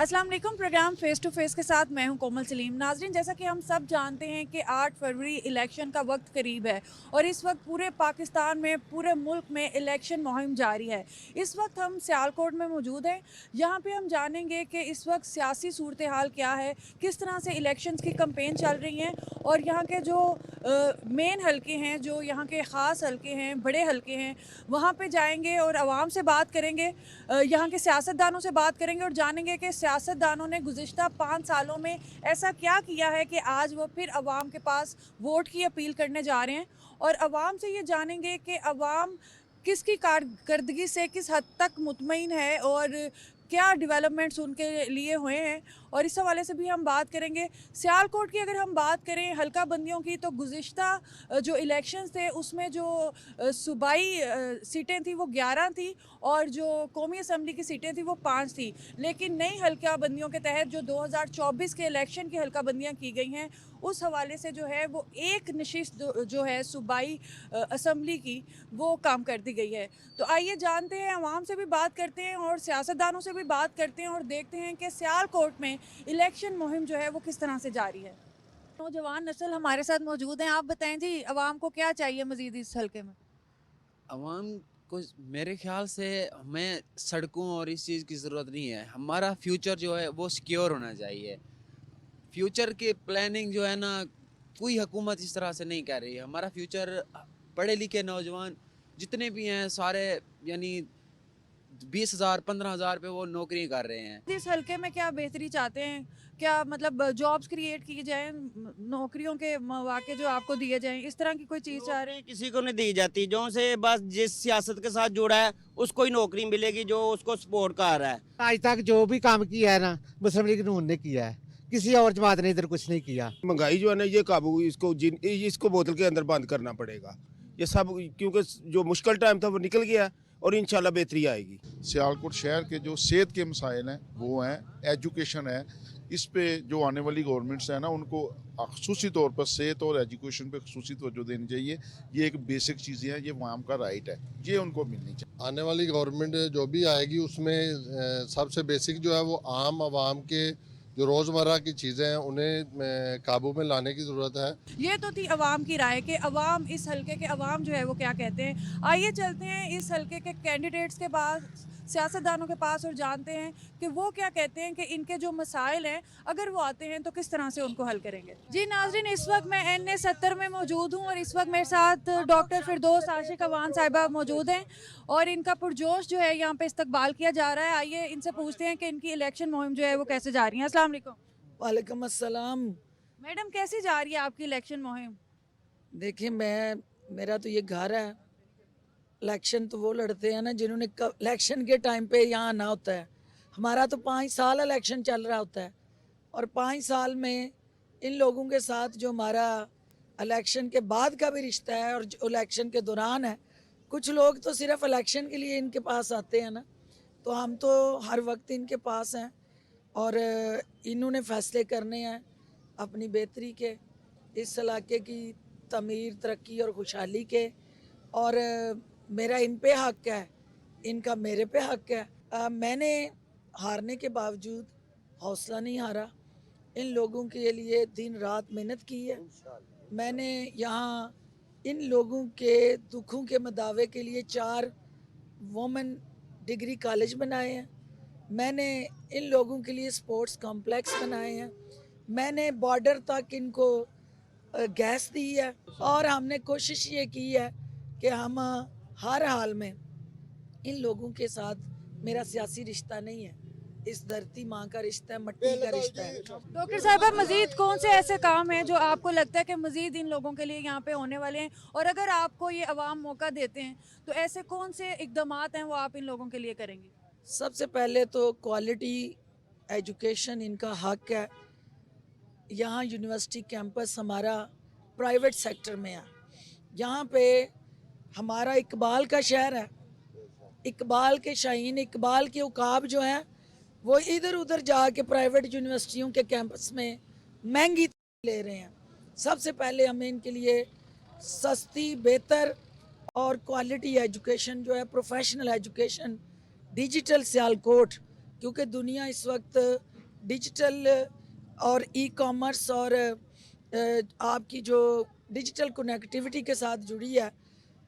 अस्सलाम वालेकुम। Programme face to face के साथ मैं हूं कोमल सलीम। नाजरीन, जैसा कि हम सब जानते हैं कि 8 फरवरी इलेक्शन का वक्त करीब है और इस वक्त पूरे पाकिस्तान में, पूरे मुल्क में इलेक्शन मुहिम जारी है। इस वक्त हम सियालकोट में मौजूद हैं। यहाँ पे हम जानेंगे कि इस वक्त सियासी सूरत हाल क्या है, किस तरह से इलेक्शंस की कैंपेन चल रही हैं और यहाँ के जो मेन हलके हैं, जो यहाँ के ख़ास हलके हैं, बड़े हलके हैं, वहाँ पे जाएंगे और आवाम से बात करेंगे, यहाँ के सियासतदानों से बात करेंगे और जानेंगे कि सियासतदानों ने गुज़िश्ता 5 सालों में ऐसा क्या किया है कि आज वो फिर अवाम के पास वोट की अपील करने जा रहे हैं। और अवाम से ये जानेंगे कि अवाम किसकी कारकर्दगी से किस हद तक मुतमईन है और क्या डेवलपमेंट्स उनके लिए हुए हैं, और इस हवाले से भी हम बात करेंगे। सियालकोट की अगर हम बात करें हल्का बंदियों की, तो गुज़िश्ता जो इलेक्शंस थे उसमें जो सूबाई सीटें थी वो 11 थी और जो कौमी असम्बली की सीटें थी वो 5 थी। लेकिन नई हल्का बंदियों के तहत जो 2024 के इलेक्शन की हल्का बंदियाँ की गई हैं, उस हवाले से जो है वो एक नशिस्त जो है सूबाई असम्बली की, वो काम कर दी गई है। तो आइए जानते हैं, आवाम से भी बात करते हैं और सियासतदानों से भी बात करते हैं और देखते हैं कि सियालकोट में इलेक्शन मुहिम जो है वो किस तरह से जारी है। नौजवान नस्ल हमारे साथ मौजूद हैं। आप बताएं जी, आवाम को क्या चाहिए मजीद इस हल्के में? अवाम को मेरे ख्याल से हमें सड़कों और इस चीज़ की ज़रूरत नहीं है। हमारा फ्यूचर जो है वो सिक्योर होना चाहिए। फ्यूचर की प्लानिंग जो है ना, कोई हुकूमत इस तरह से नहीं कर रही है। हमारा फ्यूचर, पढ़े लिखे नौजवान जितने भी हैं सारे, यानी 20,000 15,000 पे वो नौकरी कर रहे हैं। इस हल्के में क्या बेहतरी चाहते हैं? क्या मतलब जॉब्स क्रिएट की जाएं, नौकरियों के मौके जो आपको दिए जाएं, इस तरह की कोई चीज़ चाह रहे हैं? किसी को नहीं दी जाती। जो से बस जिस सियासत के साथ जुड़ा है उसको ही नौकरी मिलेगी, जो उसको सपोर्ट कर रहा है। आज तक जो भी काम किया है ना, मुस्लिम लीग नून ने किया है, किसी और जमात ने इधर कुछ नहीं किया। महंगाई जो है ना, ये काबू इसको बोतल के अंदर बंद करना पड़ेगा। ये सब क्योंकि जो मुश्किल टाइम था वो निकल गया और इंशाल्लाह बेहतरी आएगी। सियालकोट शहर के जो सेहत के मसाइल हैं वो हैं, एजुकेशन है। इस पे जो आने वाली गवर्नमेंट्स है ना, उनको खसूसी तौर पर सेहत और एजुकेशन पे खसूसी तवज्जो देनी चाहिए। ये एक बेसिक चीज़ें हैं, ये आवाम का राइट है, ये उनको मिलनी चाहिए। आने वाली गवर्नमेंट जो भी आएगी उसमें सबसे बेसिक जो है वो आम आवाम के जो रोज़मर्रा की चीज़ें हैं उन्हें काबू में लाने की ज़रूरत है। ये तो थी अवाम की राय कि अवाम, इस हल्के के अवाम जो है वो क्या कहते हैं। आइए चलते हैं इस हल्के के कैंडिडेट्स के पास, सियासतदानों के पास, और जानते हैं कि वो क्या कहते हैं कि इनके जो मसाइल हैं अगर वो आते हैं तो किस तरह से उनको हल करेंगे। जी नाज़रीन, इस वक्त मैं NA 70 में मौजूद हूँ और इस वक्त मेरे साथ डॉक्टर फिरदौस आशिक अवान साहिबा मौजूद हैं और इनका पुरजोश जो है यहाँ पे इस्तकबाल किया जा रहा है। आइए इनसे पूछते हैं कि इनकी इलेक्शन मुहिम जो है वो कैसे जा रही है। अस्सलाम वालेकुम। वालेकुम अस्सलाम। मैडम, कैसी जा रही है आपकी इलेक्शन मुहिम? देखिए, मेरा तो ये घर है। इलेक्शन तो वो लड़ते हैं ना जिन्होंने इलेक्शन के टाइम पे यहाँ आना होता है। हमारा तो 5 साल इलेक्शन चल रहा होता है और 5 साल में इन लोगों के साथ जो हमारा इलेक्शन के बाद का भी रिश्ता है और जो इलेक्शन के दौरान है, कुछ लोग तो सिर्फ इलेक्शन के लिए इनके पास आते हैं ना, तो हम तो हर वक्त इनके पास हैं और इन्होंने फैसले करने हैं अपनी बेहतरी के, इस इलाके की तमीर, तरक्की और खुशहाली के। और मेरा इन पे हक है, इनका मेरे पे हक है। मैंने हारने के बावजूद हौसला नहीं हारा, इन लोगों के लिए दिन रात मेहनत की है। मैंने यहाँ इन लोगों के दुखों के मदावे के लिए 4 वुमेन डिग्री कॉलेज बनाए हैं। मैंने इन लोगों के लिए स्पोर्ट्स कॉम्प्लेक्स बनाए हैं। मैंने बॉर्डर तक इनको गैस दी है और हमने कोशिश ये की है कि हम हर हाल में इन लोगों के साथ, मेरा सियासी रिश्ता नहीं है, इस धरती माँ का रिश्ता है, मट्टी का रिश्ता है। डॉक्टर साहबा, मजीद कौन से ऐसे काम हैं जो आपको लगता है कि मजीद इन लोगों के लिए यहाँ पे होने वाले हैं, और अगर आपको ये अवाम मौका देते हैं तो ऐसे कौन से इकदामात हैं वो आप इन लोगों के लिए करेंगे? सबसे पहले तो क्वालिटी एजुकेशन इनका हक है। यहाँ यूनिवर्सिटी कैंपस हमारा प्राइवेट सेक्टर में है। यहाँ पे हमारा इकबाल का शहर है, इकबाल के शाहीन, इकबाल के उकाब जो हैं वो इधर उधर जाके प्राइवेट यूनिवर्सिटियों के कैंपस में महंगी ले रहे हैं। सबसे पहले हमें इनके लिए सस्ती, बेहतर और क्वालिटी एजुकेशन जो है, प्रोफेशनल एजुकेशन, डिजिटल सियालकोट, क्योंकि दुनिया इस वक्त डिजिटल और ई कॉमर्स और आपकी जो डिजिटल कनेक्टिविटी के साथ जुड़ी है,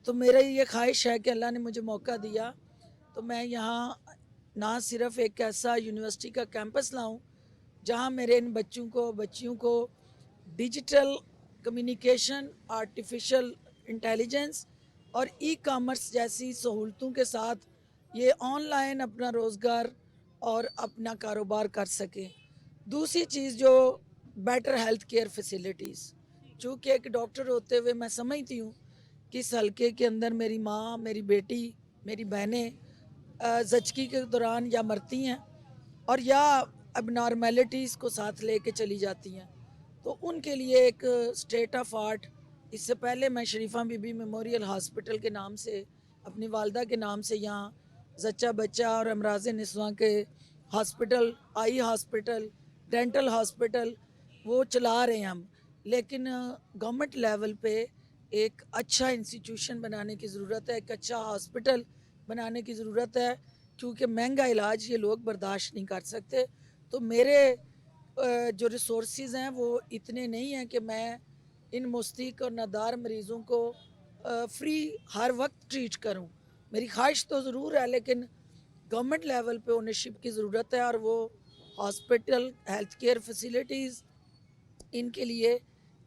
तो मेरा ये ख्वाहिश है कि अल्लाह ने मुझे मौका दिया तो मैं यहाँ ना सिर्फ एक ऐसा यूनिवर्सिटी का कैंपस लाऊं जहाँ मेरे इन बच्चियों को डिजिटल कम्युनिकेशन, आर्टिफिशियल इंटेलिजेंस और ई कॉमर्स जैसी सहूलतों के साथ ये ऑनलाइन अपना रोज़गार और अपना कारोबार कर सकें। दूसरी चीज़ जो बेटर हेल्थ केयर फैसिलिटीज़, चूँकि एक डॉक्टर होते हुए मैं समझती हूँ कि इस हल्के के अंदर मेरी माँ, मेरी बेटी, मेरी बहनें ज़चगी के दौरान या मरती हैं और या अबनॉर्मेलिटीज़ को साथ लेके चली जाती हैं, तो उनके लिए एक स्टेट ऑफ आर्ट, इससे पहले मैं शरीफा बीबी मेमोरियल हॉस्पिटल के नाम से अपनी वालदा के नाम से यहाँ जच्चा बच्चा और अमराज निस्वां के hospital, eye hospital, dental hospital वो चला रहे हैं हम, लेकिन गवर्नमेंट लेवल पे एक अच्छा इंस्टीट्यूशन बनाने की ज़रूरत है, एक अच्छा हॉस्पिटल बनाने की ज़रूरत है, क्योंकि महंगा इलाज ये लोग बर्दाश्त नहीं कर सकते। तो मेरे जो रिसोर्सेज हैं वो इतने नहीं हैं कि मैं इन मुस्तक और नादार मरीज़ों को फ्री हर वक्त ट्रीट करूं। मेरी ख्वाहिश तो ज़रूर है, लेकिन गवर्नमेंट लेवल पे ओनरशिप की ज़रूरत है और वो हॉस्पिटल, हेल्थ केयर फैसिलिटीज़ इनके लिए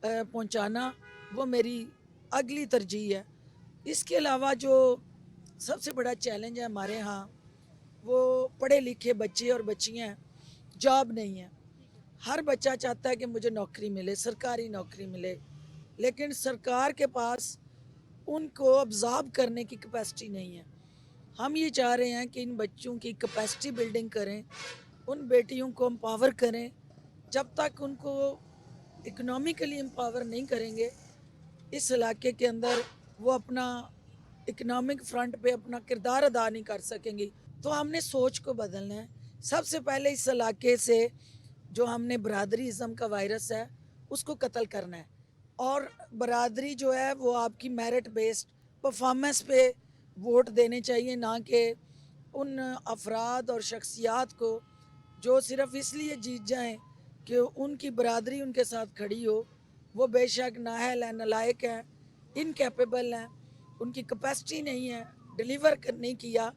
पहुंचाना वो मेरी अगली तरजीह है। इसके अलावा जो सबसे बड़ा चैलेंज है हमारे यहाँ, वो पढ़े लिखे बच्चे और बच्चियाँ हैं, जॉब नहीं है। हर बच्चा चाहता है कि मुझे नौकरी मिले, सरकारी नौकरी मिले, लेकिन सरकार के पास उनको अब्जॉर्ब करने की कैपेसिटी नहीं है। हम ये चाह रहे हैं कि इन बच्चों की कैपेसिटी बिल्डिंग करें, उन बेटियों को एम्पावर करें। जब तक उनको इकोनॉमिकली एम्पावर नहीं करेंगे इस इलाके के अंदर, वो अपना इकोनॉमिक फ्रंट पे अपना किरदार अदा नहीं कर सकेंगी। तो हमने सोच को बदलना है। सबसे पहले इस इलाके से जो हमने बरादरीज़म का वायरस है उसको कत्ल करना है, और बरादरी जो है वो आपकी मेरिट बेस्ड परफॉर्मेंस पे वोट देने चाहिए, ना कि उन अफराद और शख्सियात को जो सिर्फ इसलिए जीत जाएं कि उनकी बरादरी उनके साथ खड़ी हो। वो बेशक नाअहल हैं, नालायक हैं, इनकैपेबल हैं, उनकी कैपेसिटी नहीं है, डिलीवर नहीं किया,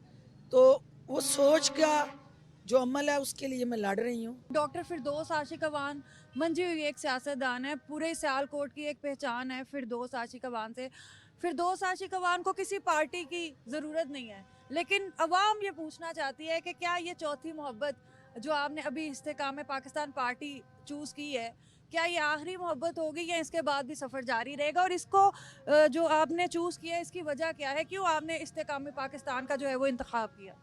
तो वो सोच का जो अमल है उसके लिए मैं लड़ रही हूँ। डॉक्टर फिरदौस आशिक अवान मंजी हुई एक सियासतदान है, पूरे सियालकोट की एक पहचान है फिरदौस आशिक अवान से। फिरदौस आशिक अवान को किसी पार्टी की ज़रूरत नहीं है, लेकिन अवाम ये पूछना चाहती है कि क्या ये चौथी मोहब्बत जो आपने अभी इस्तेकाम पाकिस्तान पार्टी चूज़ की है, क्या ये आखिरी मोहब्बत होगी या इसके बाद भी सफ़र जारी रहेगा? और इसको जो आपने चूज़ किया है इसकी वजह क्या है, क्यों आपने इस्तेकाम पाकिस्तान का जो है वो इंतखाब किया?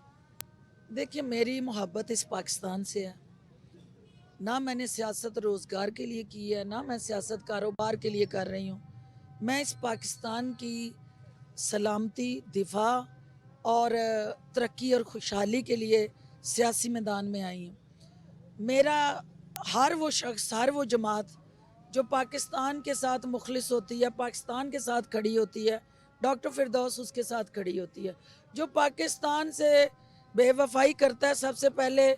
देखिए, मेरी मोहब्बत इस पाकिस्तान से है। ना मैंने सियासत रोज़गार के लिए की है, ना मैं सियासत कारोबार के लिए कर रही हूँ। मैं इस पाकिस्तान की सलामती, दिफा और तरक्की और खुशहाली के लिए सियासी मैदान में आई हूँ। मेरा हर वो शख्स, हर वो जमात जो पाकिस्तान के साथ मुखलिस होती है, पाकिस्तान के साथ खड़ी होती है, डॉक्टर फिरदौस उसके साथ खड़ी होती है। जो पाकिस्तान से बेवफाई करता है, सबसे पहले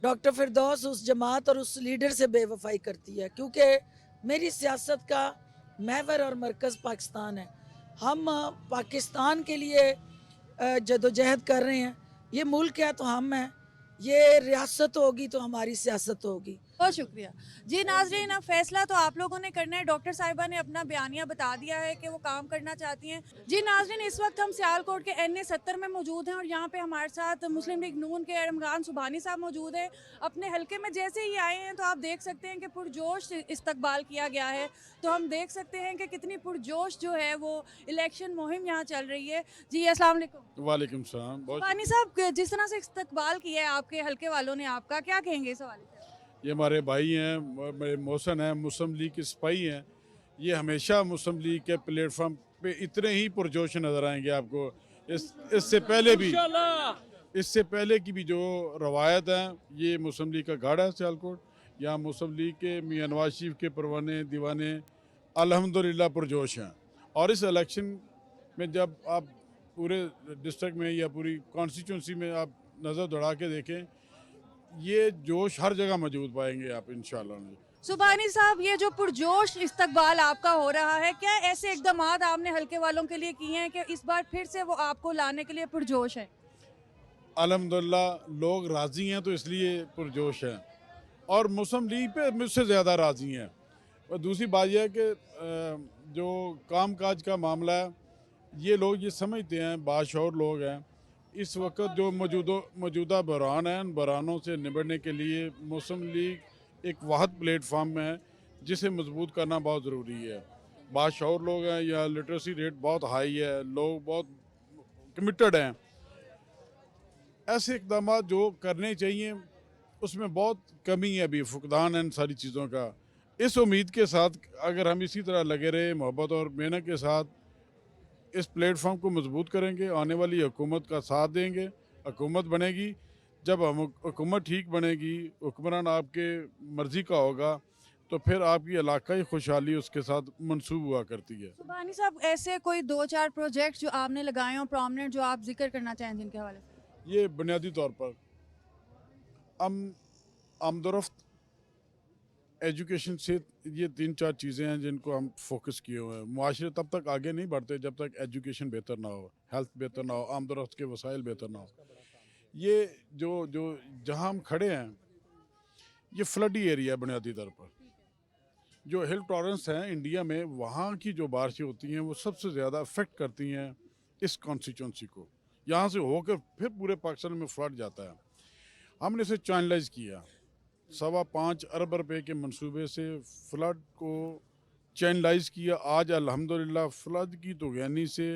डॉक्टर फिरदौस उस जमात और उस लीडर से बेवफाई करती है, क्योंकि मेरी सियासत का महवर और मरकज़ पाकिस्तान है। हम पाकिस्तान के लिए जदोजहद कर रहे हैं। ये मुल्क है तो हम हैं, ये रियासत होगी तो हमारी सियासत होगी। बहुत शुक्रिया जी। नाज़रीन, अब फैसला तो आप लोगों ने करना है। डॉक्टर साहिबा ने अपना बयानिया बता दिया है कि वो काम करना चाहती हैं। जी नाज़रीन, इस वक्त हम सियालकोट के NA 70 में मौजूद हैं और यहाँ पे हमारे साथ मुस्लिम लीग नून के इमरान सुबहानी साहब मौजूद हैं। अपने हलके में जैसे ही आए हैं तो आप देख सकते हैं कि पुरजोश इस्तकबाल किया गया है। तो हम देख सकते हैं कि कितनी पुरजोश जो है वो इलेक्शन मुहिम यहाँ चल रही है। जी अस्सलाम वालेकुम। वालेकुम सलाम। सुबहानी साहब, जिस तरह से इस्तकबाल किया है आपके हलके वालों ने आपका, क्या कहेंगे इस हवाले से? ये हमारे भाई हैं, मेरे मोहसन हैं, मुस्लिम लीग के सिपाही हैं। ये हमेशा मुस्लिम लीग के प्लेटफॉर्म पे इतने ही पुरजोश नज़र आएंगे आपको। इससे पहले की भी जो रवायत है, ये मुस्लिम लीग का गाड़ा है सियालकोट। यहाँ मुस्लिम लीग के मियां नवाज शरीफ के परवाने दीवाने अल्हम्दुलिल्लाह पुरजोश हैं। और इस इलेक्शन में जब आप पूरे डिस्ट्रिक्ट में या पूरी कॉन्स्टिट्यूंसी में आप नज़र दौड़ा के देखें, ये जोश हर जगह मौजूद पाएंगे आप इंशाल्लाह। सुबहानी साहब, ये जो पुरजोश इस्तकबाल आपका हो रहा है, क्या ऐसे इक़दामात आपने हल्के वालों के लिए किए हैं कि इस बार फिर से वो आपको लाने के लिए पुरजोश है? अल्हम्दुलिल्लाह लोग राज़ी हैं तो इसलिए पुरजोश हैं, और मुस्लिम लीग पे मुझसे ज़्यादा राज़ी हैं। और दूसरी बात यह है कि जो काम काज का मामला है, ये लोग ये समझते हैं, बाशऊर लोग हैं, इस वक्त जो मौजूदा बहरान हैं, उन बहरानों से निबटने के लिए मुस्लिम लीग एक वाहद प्लेटफार्म में है जिसे मजबूत करना बहुत ज़रूरी है। बाशऊर लोग हैं, या लिटरेसी रेट बहुत हाई है, लोग बहुत कमिटेड हैं। ऐसे इक़दाम जो करने चाहिए उसमें बहुत कमी है, अभी फुकदान है इन सारी चीज़ों का। इस उम्मीद के साथ अगर हम इसी तरह लगे रहे, मोहब्बत और मेहनत के साथ इस प्लेटफॉर्म को मजबूत करेंगे, आने वाली हुकूमत का साथ देंगे, हुकूमत बनेगी। जब हम हुकूमत ठीक बनेगी, हुक्मरान आपके मर्ज़ी का होगा, तो फिर आपकी इलाकाई खुशहाली उसके साथ मंसूब हुआ करती है। सुबहानी साहब, ऐसे कोई 2-4 प्रोजेक्ट जो आपने लगाए हों प्रोमिनेंट, जो आप जिक्र करना चाहें जिनके हवाले से? ये बुनियादी तौर पर आमदोरफ्त, एजुकेशन से, ये 3-4 चीज़ें हैं जिनको हम फोकस किए हुए हैं। मुआशरे तब तक आगे नहीं बढ़ते जब तक एजुकेशन बेहतर ना हो, हेल्थ बेहतर ना हो, आमदोरफ्त के वसाइल बेहतर ना हो। ये जो जहाँ हम खड़े हैं, ये फ्लडी एरिया बुनियादी तौर पर। जो हिल टॉरेंस हैं इंडिया में, वहाँ की जो बारिशें होती हैं वो सबसे ज़्यादा अफेक्ट करती हैं इस कॉन्स्टिट्यूंसी को। यहाँ से होकर फिर पूरे पाकिस्तान में फ्लड जाता है। हमने इसे चैनलाइज किया, 5.25 अरब रुपए के मंसूबे से फ्लड को चैनलाइज किया। आज अल्हम्दुलिल्लाह फ्लड की तूग़यानी से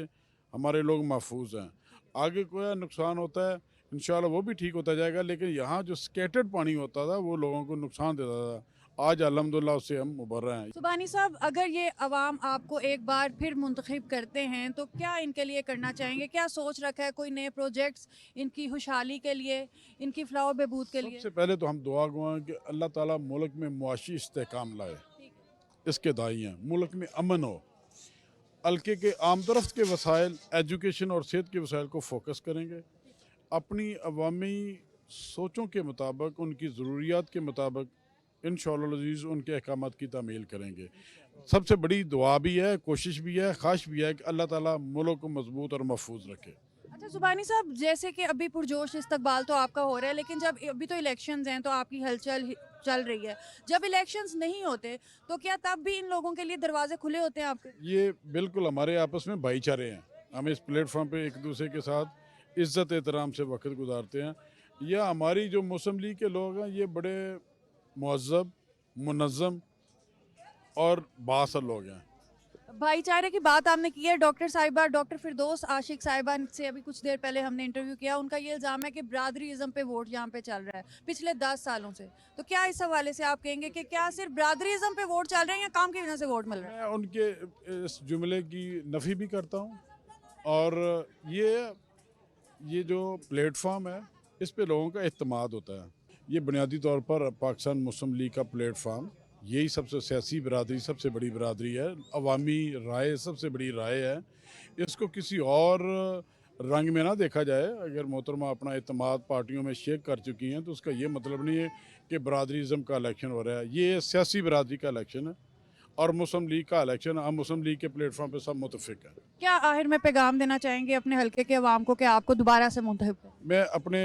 हमारे लोग महफूज हैं। आगे कोई नुकसान होता है इंशाल्लाह वो भी ठीक होता जाएगा, लेकिन यहाँ जो स्कैटर्ड पानी होता था वो लोगों को नुकसान देता था। आज अल्हम्दुलिल्लाह उससे हम उबर रहे हैं। सुबहानी साहब, अगर ये अवाम आपको एक बार फिर मुंतखब करते हैं तो क्या इनके लिए करना चाहेंगे? क्या सोच रखा है? कोई नए प्रोजेक्ट्स इनकी खुशहाली के लिए, इनकी फलाह बहबूद के लिए? सबसे पहले तो हम दुआ गो हैं कि अल्लाह ताला मुल्क में मुआशी इस्तेहकाम लाए, इसके दाई हैं, मुल्क में अमन हो। हल्के के आमदरफ्त के वसाइल, एजुकेशन और सेहत के वसाइल को फोकस करेंगे। अपनी अवामी सोचों के मुताबिक, उनकी ज़रूरियात के मुताबिक इंशाअल्लाह अज़ीज़ उनके अहकामात की तामील करेंगे। सबसे बड़ी दुआ भी है, कोशिश भी है, ख्वाहिश भी है कि अल्लाह ताला मुल्क को मजबूत और महफूज रखे। अच्छा सुबहानी साहब, जैसे कि अभी पुरजोश इस्तकबाल तो आपका हो रहा है, लेकिन जब अभी तो इलेक्शंस हैं तो आपकी हलचल चल रही है। जब इलेक्शंस नहीं होते तो क्या तब भी इन लोगों के लिए दरवाजे खुले होते हैं आपके? ये बिल्कुल हमारे आपस में भाईचारे हैं। हम इस प्लेटफॉर्म पे एक दूसरे के साथ इज़्ज़त एहतराम से वक्त गुजारते हैं। यह हमारी जो मुस्लिम लीग के लोग हैं, ये बड़े मुहज़्ज़ब, मुनज़्ज़म और बाअसर लोग हैं। भाईचारे की बात आपने की है। डॉक्टर साहिबा, डॉक्टर फिरदौस आशिक साहिबा से अभी कुछ देर पहले हमने इंटरव्यू किया। उनका ये इल्ज़ाम है कि बरादरीज़म पे वोट यहाँ पे चल रहा है पिछले 10 सालों से। तो क्या इस हवाले से आप कहेंगे कि क्या सिर्फ बरादरीज़म पे वोट चल रहे हैं या काम की वजह से वोट मिल रहा है? मैं उनके इस जुमले की नफ़ी भी करता हूँ, और ये जो प्लेटफॉर्म है इस पे लोगों का एतमाद होता है। ये बुनियादी तौर पर पाकिस्तान मुस्लिम लीग का प्लेटफार्म, यही सबसे सियासी बरादरी, सबसे बड़ी बरादरी है, अवामी राय सबसे बड़ी राय है। इसको किसी और रंग में ना देखा जाए। अगर मोहतरमा अपना एतमाद पार्टियों में शेक कर चुकी हैं तो उसका ये मतलब नहीं है कि बरादरीज़म का इलेक्शन हो रहा है। ये सियासी बरादरी का इलेक्शन है और मुस्लिम लीग का इलेक्शन है। हम मुस्लिम लीग के प्लेटफॉर्म पे सब मुतफिक हैं। क्या आखिर में पैगाम देना चाहेंगे अपने हल्के के अवाम को कि आपको दोबारा से मुंतखब करें? मैं अपने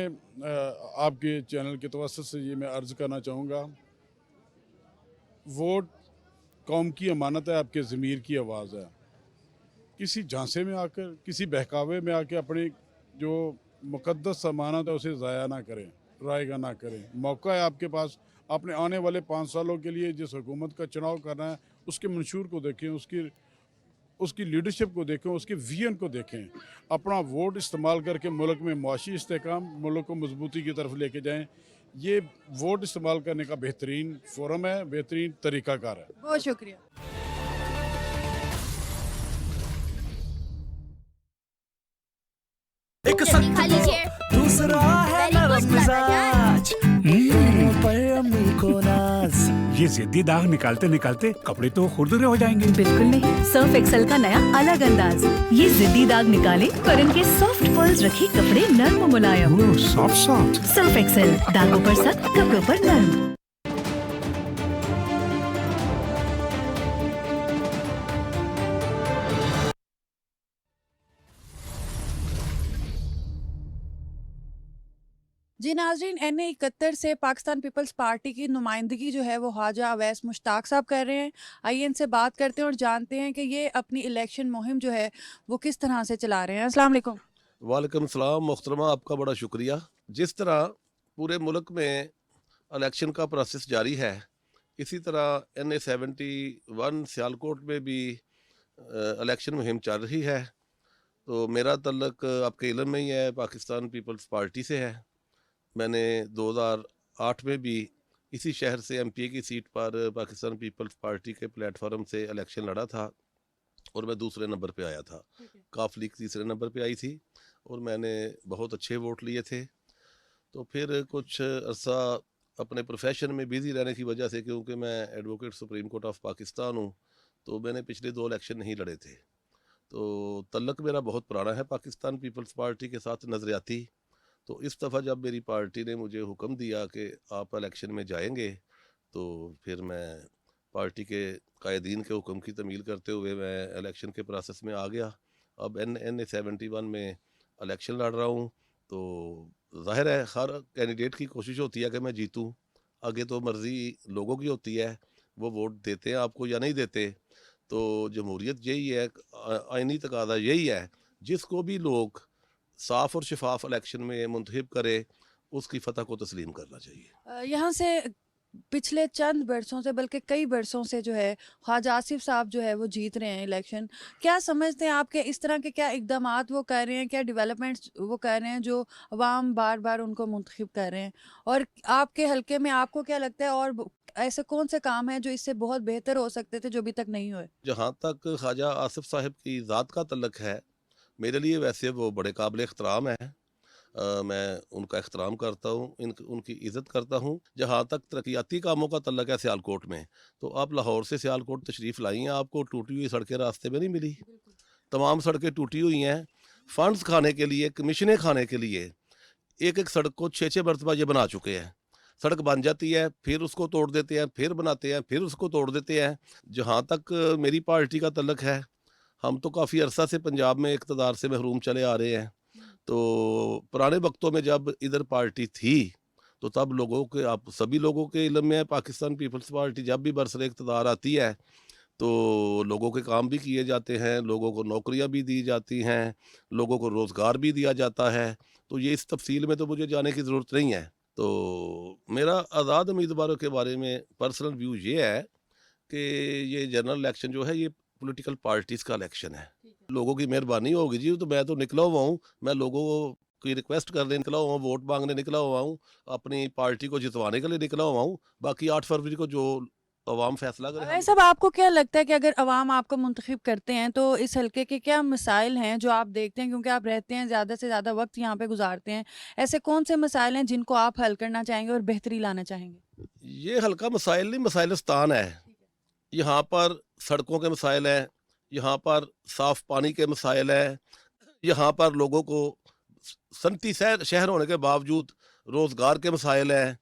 आपके चैनल के तवस्सुत से ये मैं अर्ज़ करना चाहूँगा, वोट कौम की अमानत है, आपके ज़मीर की आवाज़ है। किसी झांसे में आकर, किसी बहकावे में आके अपनी जो मुक़द्दस अमानत है उसे ज़ाया ना करें, रायगा ना करें। मौका है आपके पास, अपने आने वाले 5 सालों के लिए जिस हुकूमत का चुनाव करना है उसके मंशूर को देखें, उसकी लीडरशिप को देखें, उसके विजन को देखें। अपना वोट इस्तेमाल करके मुल्क में मुआशी इस्तेहकाम, मुल्क को मजबूती की तरफ लेके जाएं। ये वोट इस्तेमाल करने का बेहतरीन फोरम है, बेहतरीन तरीक़ाकार है। बहुत शुक्रिया। एक दूसरा है नरम मिजाज पर अम्मी को नाज, ये जिद्दी दाग निकालते निकालते कपड़े तो खुरदुरे हो जाएंगे। बिल्कुल नहीं, सर्फ एक्सेल का नया अलग अंदाज। ये जिद्दी दाग निकाले पर इनके सॉफ्ट पर्ल्स रखे कपड़े नरम और मुलायम। Soft soft. सर्फ एक्सेल, दागों पर सख्त, कपड़ों पर नरम। जी नाजरीन, NA 71 से पाकिस्तान पीपल्स पार्टी की नुमाइंदगी जो है वो ख्वाजा अवैस मुश्ताक साहब कर रहे हैं। आइए इनसे बात करते हैं और जानते हैं कि ये अपनी इलेक्शन मुहिम जो है वो किस तरह से चला रहे हैं। अस्सलाम वालेकुम। वालेकुम सलाम मोहतरमा, आपका बड़ा शुक्रिया। जिस तरह पूरे मुल्क में इलेक्शन का प्रोसेस जारी है, इसी तरह NA 71 सियालकोट में भी इलेक्शन मुहिम चल रही है। तो मेरा तल्लक आपके इल्म में ही है, पाकिस्तान पीपल्स पार्टी से है। मैंने 2008 में भी इसी शहर से MPA की सीट पर पाकिस्तान पीपल्स पार्टी के प्लेटफॉर्म से इलेक्शन लड़ा था और मैं दूसरे नंबर पे आया था। काफ लीग तीसरे नंबर पे आई थी और मैंने बहुत अच्छे वोट लिए थे। तो फिर कुछ अरसा अपने प्रोफेशन में बिज़ी रहने की वजह से, क्योंकि मैं advocate supreme court of Pakistan हूँ, तो मैंने पिछले 2 इलेक्शन नहीं लड़े थे। तो तल्लक मेरा बहुत पुराना है पाकिस्तान पीपल्स पार्टी के साथ नज़रियाती। तो इस दफ़ा जब मेरी पार्टी ने मुझे हुक्म दिया कि आप इलेक्शन में जाएंगे, तो फिर मैं पार्टी के कायदीन के हुक्म की तमील करते हुए मैं इलेक्शन के प्रोसेस में आ गया। अब NA 71 में इलेक्शन लड़ रहा हूँ। तो ज़ाहिर है हर कैंडिडेट की कोशिश होती है कि मैं जीतूँ। आगे तो मर्ज़ी लोगों की होती है, वो वोट देते हैं आपको या नहीं देते। तो जमहूरियत यही है, आइनी तकादा यही है, जिसको भी लोग साफ़ और शफाफ इलेक्शन में मुंतखब करे, उसकी फ़तह को तस्लीम करना चाहिए। यहाँ से पिछले चंद बरसों से, बल्कि कई बरसों से जो है ख्वाजा आसिफ साहब जो है वो जीत रहे हैं इलेक्शन। क्या समझते हैं आपके इस तरह के क्या इक़दामात वो कर रहे हैं, क्या डेवलपमेंट्स वो कर रहे हैं जो अवाम बार बार उनको मुंतखब कर रहे हैं? और आपके हलके में आपको क्या लगता है और ऐसे कौन से काम हैं जो इससे बहुत बेहतर हो सकते थे जो अभी तक नहीं हुए? जहाँ तक ख्वाजा आसिफ साहब की ज़ात का तल्लक है, मेरे लिए वैसे वो बड़े काबिल एहतराम है। मैं उनका एहतराम करता हूँ, उनकी इज़्ज़त करता हूँ। जहाँ तक तरक्याती कामों का तल्लक है सियालकोट में, तो आप लाहौर से सियालकोट तशरीफ़ लाई हैं, आपको टूटी हुई सड़कें रास्ते में नहीं मिली। तमाम सड़कें टूटी हुई हैं। फ़ंड्स खाने के लिए, कमीशनें खाने के लिए एक एक सड़क को 6-6 मरतबा ये बना चुके हैं। सड़क बन जाती है, फिर उसको तोड़ देते हैं, फिर बनाते हैं, फिर उसको तोड़ देते हैं। जहाँ तक मेरी पार्टी का तल्लक है, हम तो काफ़ी अरसा से पंजाब में इक़्तिदार से महरूम चले आ रहे हैं। तो पुराने वक्तों में जब इधर पार्टी थी, तो तब लोगों के, आप सभी लोगों के इल्म में है, पाकिस्तान पीपल्स पार्टी जब भी बरसरे इक़्तिदार आती है तो लोगों के काम भी किए जाते हैं, लोगों को नौकरियां भी दी जाती हैं, लोगों को रोज़गार भी दिया जाता है। तो ये इस तफसील में तो मुझे जाने की ज़रूरत नहीं है। तो मेरा आज़ाद उम्मीदवारों के बारे में पर्सनल व्यू ये है कि ये जनरल इलेक्शन जो है ये पॉलिटिकल पार्टीज़ का इलेक्शन है। लोगों की मेहरबानी होगी जी, तो मैं तो निकला हुआ हूँ, मैं लोगों की रिक्वेस्ट करने निकला हुआ हूँ, वोट मांगने निकला हुआ हूँ, अपनी पार्टी को जितवाने के लिए निकला हुआ हूँ। बाकी 8 फरवरी को जो अवाम फैसला करे। सब आपको क्या लगता है कि अगर अवाम आपको मुंतखब करते हैं तो इस हलके के क्या मसाइल हैं जो आप देखते हैं, क्योंकि आप रहते हैं ज़्यादा से ज़्यादा वक्त यहाँ पे गुजारते हैं, ऐसे कौन से मसाइल हैं जिनको आप हल करना चाहेंगे और बेहतरी लाना चाहेंगे? ये हल्का मसाइल नहीं, मसाइलिस्तान है। यहाँ पर सड़कों के मसाइल हैं, यहाँ पर साफ़ पानी के मसाइल हैं, यहाँ पर लोगों को सनती शहर होने के बावजूद रोज़गार के मसाइल हैं।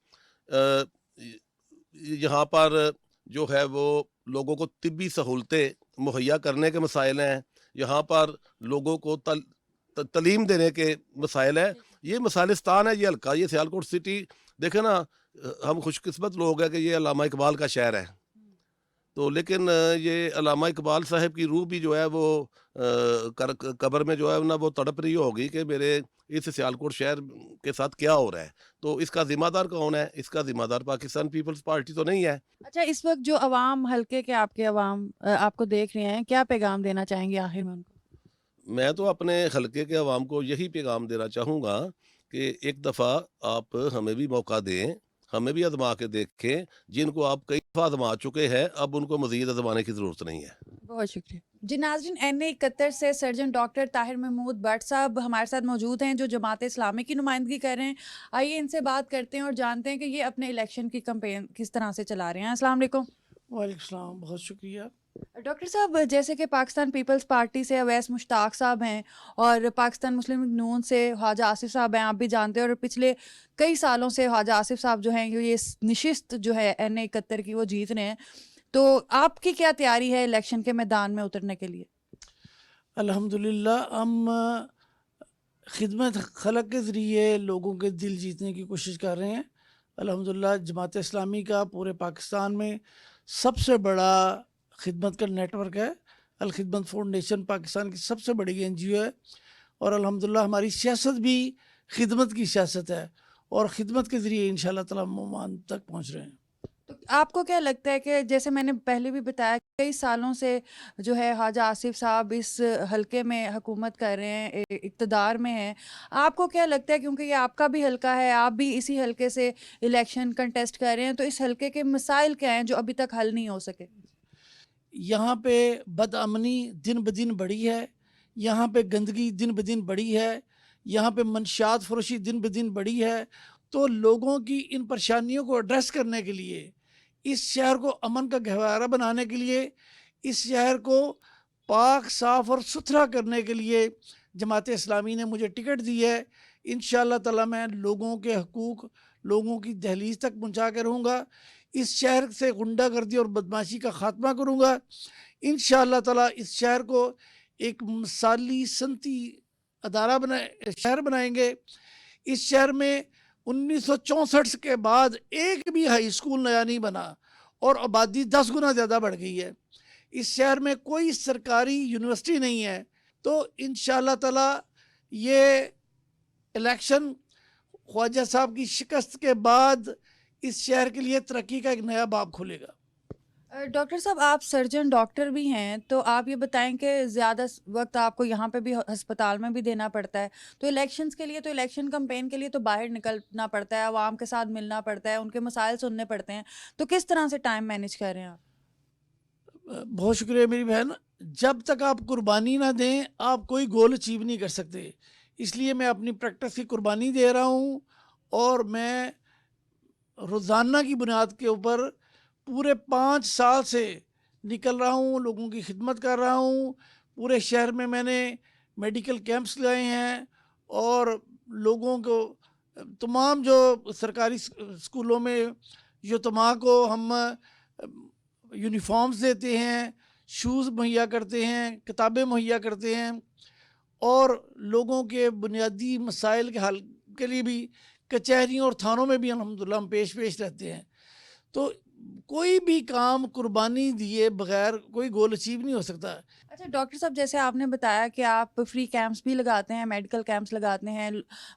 यहाँ पर जो है वो लोगों को तिब्बी सहूलतें मुहैया करने के मसाइल हैं, यहाँ पर लोगों को तलीम देने के मसाइल हैं। ये मसाइलिस्तान है, ये हल्का, ये सियालकोट सिटी। देखें ना, हम खुशकिस्मत लोग हैं कि ये अल्लामा इकबाल का शहर है। तो लेकिन ये अल्लामा इकबाल साहब की रूह भी जो है वो कब्र में जो है ना वो तड़प रही होगी कि मेरे इस सियालकोट शहर के साथ क्या हो रहा है। तो इसका ज़िम्मेदार कौन है? इसका ज़िम्मेदार पाकिस्तान पीपल्स पार्टी तो नहीं है। अच्छा, इस वक्त जो अवाम हलके के आपके अवाम आपको देख रहे हैं, क्या पैगाम देना चाहेंगे आखिर में उनको? मैं तो अपने हलके के अवाम को यही पैगाम देना चाहूँगा कि एक दफ़ा आप हमें भी मौका दें, हमें भी आजमा के देखें। जिनको आप कई दफ़ा आजमा चुके हैं, अब उनको मज़ीद आजमाने की ज़रूरत नहीं है। बहुत शुक्रिया जी। नाज़रीन, NA71 से सर्जन डॉक्टर ताहिर महमूद भट्ट साहब हमारे साथ मौजूद हैं जो जमात इस्लामी की नुमाइंदगी कर रहे हैं। आइए इनसे बात करते हैं और जानते हैं कि ये अपने इलेक्शन की कैंपेन किस तरह से चला रहे हैं। अस्सलाम वालेकुम। वालेकुम सलाम, बहुत शुक्रिया। डॉक्टर साहब, जैसे कि पाकिस्तान पीपल्स पार्टी से अवैस मुश्ताक साहब हैं और पाकिस्तान मुस्लिम लीग नून से ख्वाजा आसिफ साहब हैं, आप भी जानते हैं, और पिछले कई सालों से ख्वाजा आसिफ साहब जो हैं ये नशिस्त जो है NA71 की वो जीत रहे हैं, तो आपकी क्या तैयारी है इलेक्शन के मैदान में उतरने के लिए? अल्हम्दुलिल्लाह हम खिदमत खलक के ज़रिए लोगों के दिल जीतने की कोशिश कर रहे हैं। अल्हम्दुलिल्लाह जमात इस्लामी का पूरे पाकिस्तान में सबसे बड़ा खिदमत का नेटवर्क है। अल खिदमत फाउंडेशन पाकिस्तान की सबसे बड़ी NGO है और अल्हम्दुलिल्लाह हमारी सियासत भी खिदमत की सियासत है और ख़िदमत के ज़रिए इंशाअल्लाह ताला मुमान तक पहुँच रहे हैं। तो आपको क्या लगता है कि जैसे मैंने पहले भी बताया कई सालों से जो है ख्वाजा आसिफ साहब इस हलके में हुकूमत कर रहे हैं, इक़्तिदार में हैं, आपको क्या लगता है, क्योंकि ये आपका भी हलका है, आप भी इसी हलके से इलेक्शन कंटेस्ट कर रहे हैं, तो इस हलके के मसाइल क्या हैं जो अभी तक हल नहीं हो सके? यहाँ पे बदअमनी दिन ब दिन बढ़ी है, यहाँ पे गंदगी दिन ब दिन बढ़ी है, यहाँ पे मंशियात फरोशी दिन ब दिन बढ़ी है। तो लोगों की इन परेशानियों को एड्रेस करने के लिए, इस शहर को अमन का गहवारा बनाने के लिए, इस शहर को पाक साफ़ और सुथरा करने के लिए जमात इस्लामी ने मुझे टिकट दी है। इंशाअल्लाह ताला मैं लोगों के हकूक़ लोगों की दहलीज तक पहुँचा के रहूँगा। इस शहर से गुंडागर्दी और बदमाशी का ख़ात्मा करूँगा। इंशाअल्लाह ताला इस शहर को एक मिसाली सनती अदारा शहर बनाएंगे। इस शहर में 1964 के बाद एक भी हाई स्कूल नया नहीं बना और आबादी 10 गुना ज़्यादा बढ़ गई है। इस शहर में कोई सरकारी यूनिवर्सिटी नहीं है। तो इंशाअल्लाह ताला ये इलेक्शन ख्वाजा साहब की शिकस्त के बाद इस शहर के लिए तरक्की का एक नया बाब खोलेगा। डॉक्टर साहब, आप सर्जन डॉक्टर भी हैं, तो आप ये बताएं कि ज़्यादा वक्त आपको यहाँ पे भी अस्पताल में भी देना पड़ता है, तो इलेक्शंस के लिए, तो इलेक्शन कैंपेन के लिए तो बाहर निकलना पड़ता है, आवाम के साथ मिलना पड़ता है, उनके मसाइल सुनने पड़ते हैं, तो किस तरह से टाइम मैनेज कर रहे हैं आप? बहुत शुक्रिया मेरी बहन। जब तक आप कुर्बानी ना दें आप कोई गोल अचीव नहीं कर सकते। इसलिए मैं अपनी प्रैक्टिस की कुर्बानी दे रहा हूँ और मैं रोज़ाना की बुनियाद के ऊपर पूरे 5 साल से निकल रहा हूँ, लोगों की खिदमत कर रहा हूँ। पूरे शहर में मैंने मेडिकल कैंप्स लगाए हैं और लोगों को तमाम जो सरकारी स्कूलों में यतमा को हम यूनिफॉर्म्स देते हैं, शूज़ मुहैया करते हैं, किताबें मुहैया करते हैं और लोगों के बुनियादी मसाइल के हल के लिए भी कचहरियों और थानों में भी अल्हम्दुलिल्लाह हम पेश रहते हैं। तो कोई भी काम कुर्बानी दिए बगैर कोई गोल अचीव नहीं हो सकता। अच्छा डॉक्टर साहब, जैसे आपने बताया कि आप फ्री कैंप्स भी लगाते हैं, मेडिकल कैंप्स लगाते हैं,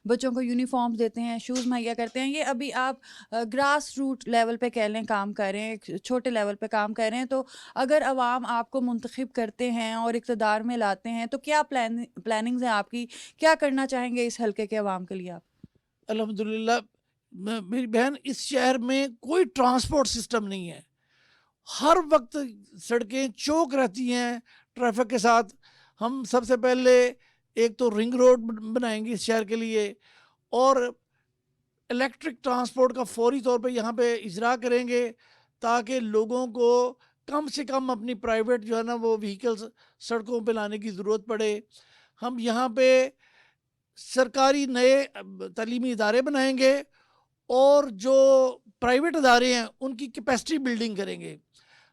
बच्चों को यूनिफॉर्म्स देते हैं, शूज़ मुहैया करते हैं, ये अभी आप ग्रास रूट लेवल पे कह लें काम कर रहे हैं, छोटे लेवल पे काम कर रहे हैं, तो अगर अवाम आपको मुंतखब करते हैं और इक़्तिदार में लाते हैं तो क्या प्लानिंग्स हैं आपकी, क्या करना चाहेंगे इस हल्के के अवाम के लिए आप? अल्हम्दुलिल्लाह मेरी बहन, इस शहर में कोई ट्रांसपोर्ट सिस्टम नहीं है। हर वक्त सड़कें चौक रहती हैं ट्रैफिक के साथ। हम सबसे पहले एक तो रिंग रोड बनाएंगे इस शहर के लिए और इलेक्ट्रिक ट्रांसपोर्ट का फौरी तौर पे यहाँ पे इजरा करेंगे ताकि लोगों को कम से कम अपनी प्राइवेट जो है ना वो व्हीकल्स सड़कों पे लाने की ज़रूरत पड़े। हम यहाँ पे सरकारी नए तालीमी इदारे बनाएंगे और जो प्राइवेट अदारे हैं उनकी कैपेसिटी बिल्डिंग करेंगे।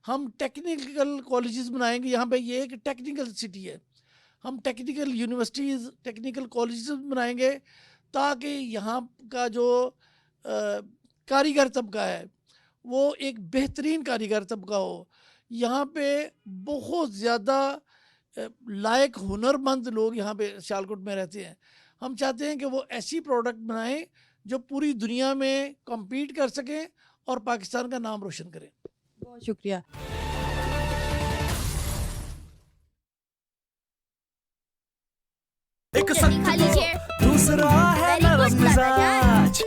हम टेक्निकल कॉलेजेस बनाएंगे। यहाँ पे ये एक टेक्निकल सिटी है। हम टेक्निकल यूनिवर्सिटीज़, टेक्निकल कॉलेजेस बनाएंगे ताकि यहाँ का जो कारीगर तबका है वो एक बेहतरीन कारीगर तबका हो। यहाँ पे बहुत ज़्यादा लायक हुनरमंद लोग यहाँ पे सियालकोट में रहते हैं। हम चाहते हैं कि वो ऐसी प्रोडक्ट बनाएं जो पूरी दुनिया में कम्पीट कर सकें और पाकिस्तान का नाम रोशन करें। बहुत शुक्रिया। एक दूसरा है नरम मिजाज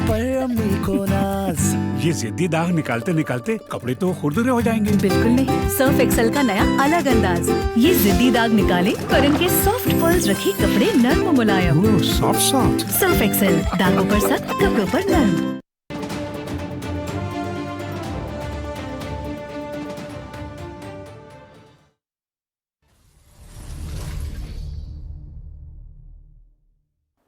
पर अम्मी को नाज, ये जिद्दी दाग निकालते निकालते कपड़े तो खुरदुरे हो जाएंगे। बिल्कुल नहीं, सर्फ एक्सेल का नया अलग अंदाज। ये जिद्दी दाग निकाले पर इनके सॉफ्ट पर्ल्स रखे कपड़े नर्म और मुलायम। ओह, सॉफ्ट सॉफ्ट। सर्फ एक्सेल, दागों पर सख्त, कपड़ों पर नर्म।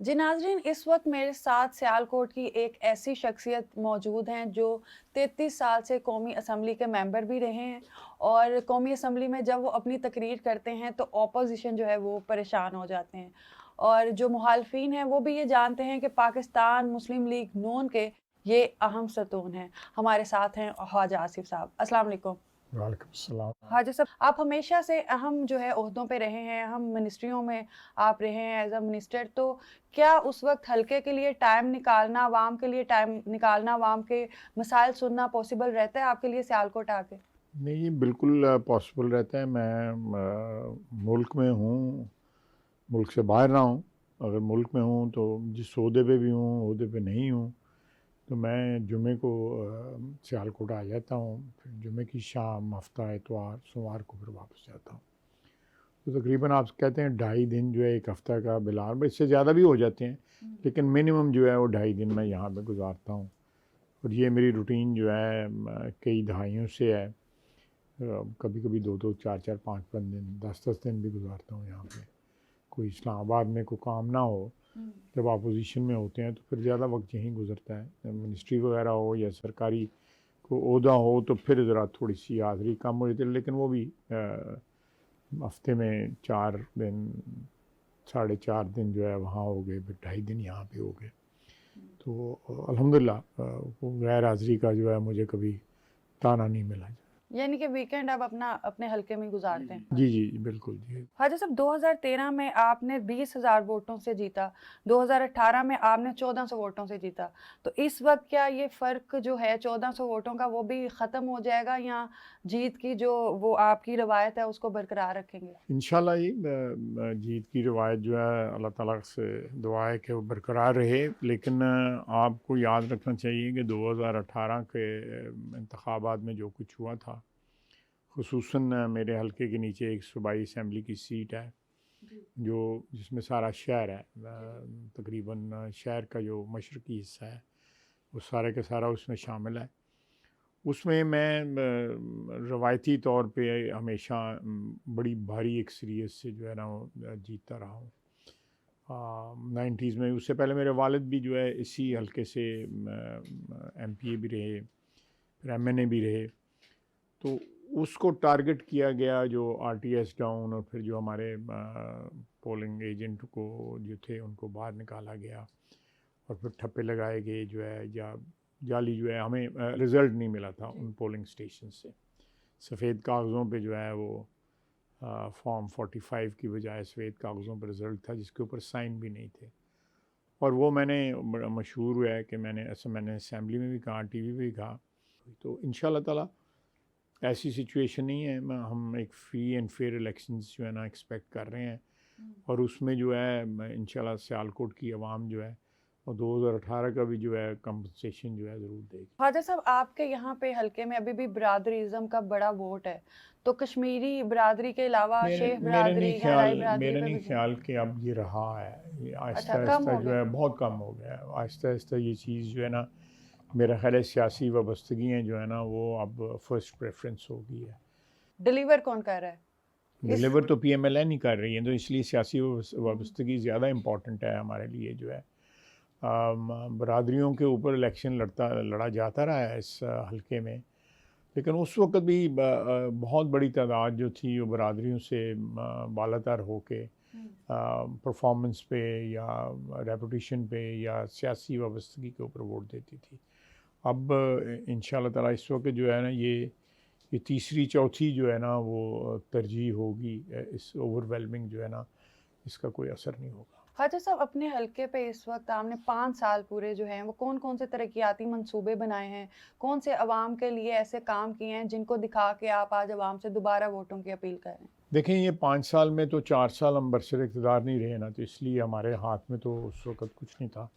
जी नाज़रीन, इस वक्त मेरे साथ सियालकोट की एक ऐसी शख्सियत मौजूद हैं जो 33 साल से कौमी असम्बली के मेंबर भी रहे हैं, और कौमी असम्बली में जब वो अपनी तकरीर करते हैं तो अपोजिशन जो है वो परेशान हो जाते हैं, और जो मुखालफिन हैं वो भी ये जानते हैं कि पाकिस्तान मुस्लिम लीग नून के ये अहम सतून हैं। हमारे साथ हैं ख्वाजा आसिफ साहब। अस्सलाम वालेकुम। वालेकुम सलाम। ख्वाजा साहब, आप हमेशा से अहम जो है ओहदों पे रहे हैं, हम मिनिस्ट्रियों में आप रहे हैं एज अ मिनिस्टर, तो क्या उस वक्त हल्के के लिए टाइम निकालना, आवाम के लिए टाइम निकालना, आवाम के मसाइल सुनना पॉसिबल रहता है आपके लिए सियालकोट आके? नहीं, ये बिल्कुल पॉसिबल रहता है। मैं मुल्क में हूँ, मुल्क से बाहर रहा हूँ। अगर मुल्क में हूँ तो जिस ओहदे पे भी हूँ, ओहदे पे नहीं हूँ, तो मैं जुमे को सियालकोट आ जाता हूँ, फिर जुमे की शाम, हफ्ता, इतवार, सोमवार को फिर वापस जाता हूँ। तो तकरीबन आप कहते हैं 2.5 दिन जो है एक हफ़्ता का बिलार, इससे ज़्यादा भी हो जाते हैं, लेकिन मिनिमम जो है वो 2.5 दिन मैं यहाँ पे गुजारता हूँ। और ये मेरी रूटीन जो है कई दहाइयों से है। कभी कभी 2-2, 4-4, 5-5 दिन, 10-10 दिन भी गुजारता हूँ यहाँ पे। कोई इस्लामाबाद में कोई काम ना हो, जब अपोजिशन में होते हैं तो फिर ज़्यादा वक्त यहीं गुजरता है। मिनिस्ट्री वगैरह हो या सरकारी को ओहदा हो तो फिर ज़रा थोड़ी सी हाज़री कम हो जाती है, लेकिन वो भी हफ्ते में 4 दिन, 4.5 दिन जो है वहाँ हो गए, फिर 2.5 दिन यहाँ पे हो गए। तो अल्हम्दुलिल्लाह वो गैर हाज़री का जो है मुझे कभी ताना नहीं मिला। यानी कि वीकेंड आप अपने हल्के में गुजारते हैं? जी जी बिल्कुल जी। ख्वाजा साहब, 2013 में आपने 20,000 वोटों से जीता, 2018 में आपने 1400 वोटों से जीता, तो इस वक्त क्या ये फ़र्क जो है 1400 वोटों का वो भी ख़त्म हो जाएगा, या जीत की जो वो आपकी रवायत है उसको बरकरार रखेंगे? इंशाल्लाह ये जीत की रवायत जो है अल्लाह ताला से दुआ है कि वो बरकरार रहे, लेकिन आपको याद रखना चाहिए कि 2018 के इंतखाबात में जो कुछ हुआ था, खुसूसन मेरे हल्के के नीचे एक सूबाई असम्बली की सीट है जो जिसमें सारा शहर है, तकरीबन शहर का जो मशरकी हिस्सा है वो सारे का सारा उसमें शामिल है। उसमें मैं रवायती तौर पे हमेशा बड़ी भारी एक्सरीज से जो है ना वो जीतता रहा हूँ। 90s में, उससे पहले मेरे वालिद भी जो है इसी हल्के से MPA भी रहे, फिर MNA भी रहे, तो उसको टारगेट किया गया जो RTS डाउन, और फिर जो हमारे पोलिंग एजेंट को जो थे उनको बाहर निकाला गया और फिर ठप्पे लगाए गए जो है, या जाली जो है, हमें रिज़ल्ट नहीं मिला था उन पोलिंग स्टेशन से। सफ़ेद कागज़ों पे जो है वो फॉर्म 45 की बजाय सफ़ेद कागज़ों पर रिज़ल्ट था जिसके ऊपर साइन भी नहीं थे, और वो मैंने बड़ा मशहूर हुआ है कि मैंने असम्बली में भी कहा, TV पे भी कहा। तो इंशाअल्लाह ताला ऐसी सिचुएशन नहीं है, हम एक फ्री एंड फेयर इलेक्शंस जो है ना एक्सपेक्ट कर रहे हैं, और उसमें जो है इंशाल्लाह सियालकोट की आवाम जो है और 2018 का भी जो है कंपनसेशन जो है ज़रूर देगी। ख्वाजा साहब, आपके यहाँ पे हल्के में अभी भी बरादरीज़म का बड़ा वोट है, तो कश्मीरी बरादरी के अलावा शेख बरादरी, मेरा नहीं ख्याल कि अब ये रहा है, ये आहिस्ता आहिस्ता जो है बहुत कम हो गया है। आहिस्ता आहिस्ता ये चीज़ जो है ना, मेरा ख्याल है सियासी वाबस्तगियाँ जो है ना वो अब फर्स्ट प्रेफरेंस हो गई है। डिलीवर कौन कर रहा है? डिलीवर तो PMLN नहीं कर रही है, तो इसलिए सियासी वाबस्तगी ज़्यादा इम्पॉर्टेंट है हमारे लिए जो है। बरादरियों के ऊपर इलेक्शन लड़ा जाता रहा है इस हल्के में, लेकिन उस वक्त भी बहुत बड़ी तादाद जो थी वो बरादरियों से बालातर हो के परफॉर्मेंस पे या रेपुटेशन पे या सियासी वाबस्तगी के ऊपर वोट देती थी। अब इंशाल्लाह ताला इस वक्त जो है ना ये तीसरी चौथी जो है ना वो तरजीह होगी, इस ओवरवेलमिंग जो है ना इसका कोई असर नहीं होगा। ख्वाजा साहब, अपने हल्के पे इस वक्त आपने 5 साल पूरे जो हैं वो कौन कौन से तरक्याती मंसूबे बनाए हैं, कौन से अवाम के लिए ऐसे काम किए हैं जिनको दिखा के आप आज अवाम से दोबारा वोटों की अपील करें? देखें, ये 5 साल में तो 4 साल हम बरसर इक़्तिदार नहीं रहे ना, तो इसलिए हमारे हाथ में तो उस वक्त कुछ नहीं था,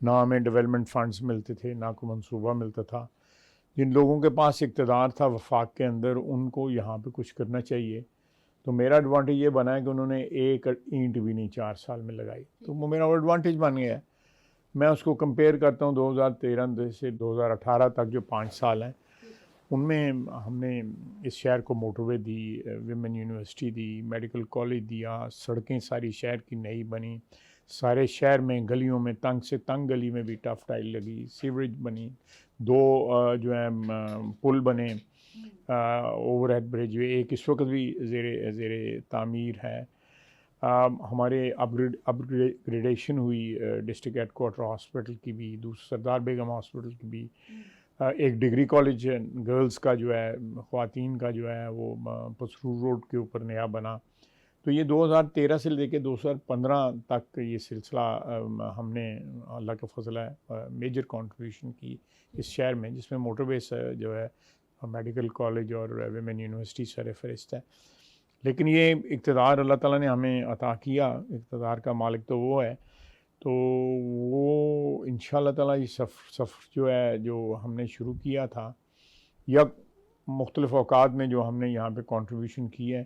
ना हमें डेवलपमेंट फंड्स मिलते थे, ना कोई मंसूबा मिलता था। جن لوگوں کے پاس اقتدار تھا وفاق کے اندر ان کو یہاں پہ کچھ کرنا چاہیے. تو میرا ایڈوانٹیج یہ بنا ہے کہ انہوں نے ایک اینٹ بھی نہیں 4 سال میں لگائی, تو وہ میرا ایڈوانٹیج بن گیا ہے. میں اس کو کمپیئر کرتا ہوں 2013 سے 2018 تک جو 5 سال ہیں ان میں ہم نے اس شہر کو موٹر وے دی, ویمن یونیورسٹی دی, میڈیکل کالج دیا, سڑکیں ساری شہر کی نئی بنی, سارے شہر میں گلیوں میں تنگ سے تنگ گلی میں بھی ٹف ٹائل لگی, سیوریج بنی, 2 جو ہیں پل بنے, اوور ہیڈ برج, ایک اس وقت بھی زیر تعمیر ہے. ہمارے اپ گریڈیشن ہوئی ڈسٹرکٹ ہیڈ کوارٹر ہاسپٹل کی بھی, سردار بیگم ہاسپٹل کی بھی, ایک ڈگری کالج گرلز کا جو ہے خواتین کا جو ہے وہ پسرور روڈ کے اوپر نیا بنا. تو یہ 2013 سے لے کے 2015 تک یہ سلسلہ ہم نے اللہ کا فضل ہے میجر کنٹریبیوشن کی اس شہر میں, جس میں موٹر وے جو ہے میڈیکل کالج اور ویمن یونیورسٹی سر فہرست ہے. لیکن یہ اقتدار اللہ تعالیٰ نے ہمیں عطا کیا, اقتدار کا مالک تو وہ ہے. تو وہ انشاءاللہ تعالیٰ یہ سفر جو ہے جو ہم نے شروع کیا تھا یا مختلف اوقات میں جو ہم نے یہاں پہ کنٹریبیوشن کی ہے,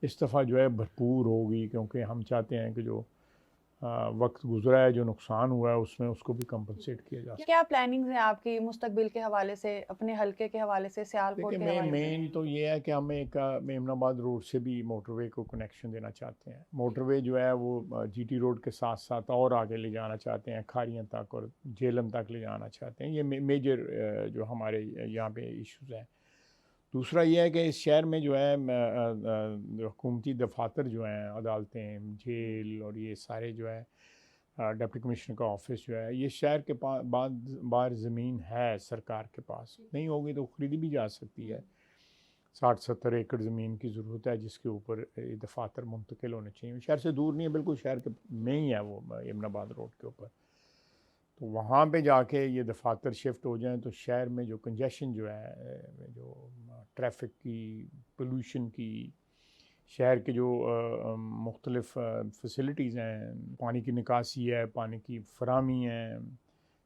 اس دفعہ جو ہے بھرپور ہوگی, کیونکہ ہم چاہتے ہیں کہ جو وقت گزرا ہے, جو نقصان ہوا ہے, اس میں اس کو بھی کمپنسیٹ کیا جا سکے. کیا پلاننگز ہیں آپ کی مستقبل کے حوالے سے, اپنے حلقے کے حوالے سے, سیالکوٹ کے حوالے سے؟ مین تو یہ ہے کہ ہم ایک میمن آباد روڈ سے بھی موٹر وے کو کنیکشن دینا چاہتے ہیں. موٹر وے جو ہے وہ جی ٹی روڈ کے ساتھ ساتھ اور آگے لے جانا چاہتے ہیں, کھاریاں تک اور جیلم تک لے جانا چاہتے ہیں. یہ میجر جو ہمارے یہاں پہ ایشوز ہیں. دوسرا یہ ہے کہ اس شہر میں جو ہے حکومتی دفاتر جو ہیں, عدالتیں, جیل اور یہ سارے جو ہے ڈپٹی کمشنر کا آفس جو ہے, یہ شہر کے باہر زمین ہے سرکار کے پاس, نہیں ہوگی تو خریدی بھی جا سکتی ہے. 60-70 ایکڑ زمین کی ضرورت ہے جس کے اوپر دفاتر منتقل ہونے چاہیے. شہر سے دور نہیں ہے, بالکل شہر کے میں ہی ہے وہ یمن آباد روڈ کے اوپر. تو وہاں پہ جا کے یہ دفاتر شفٹ ہو جائیں تو شہر میں جو کنجیشن جو ہے, جو ٹریفک کی, پولوشن کی, شہر کے جو مختلف فیسلٹیز ہیں, پانی کی نکاسی ہے, پانی کی فراہمی ہے,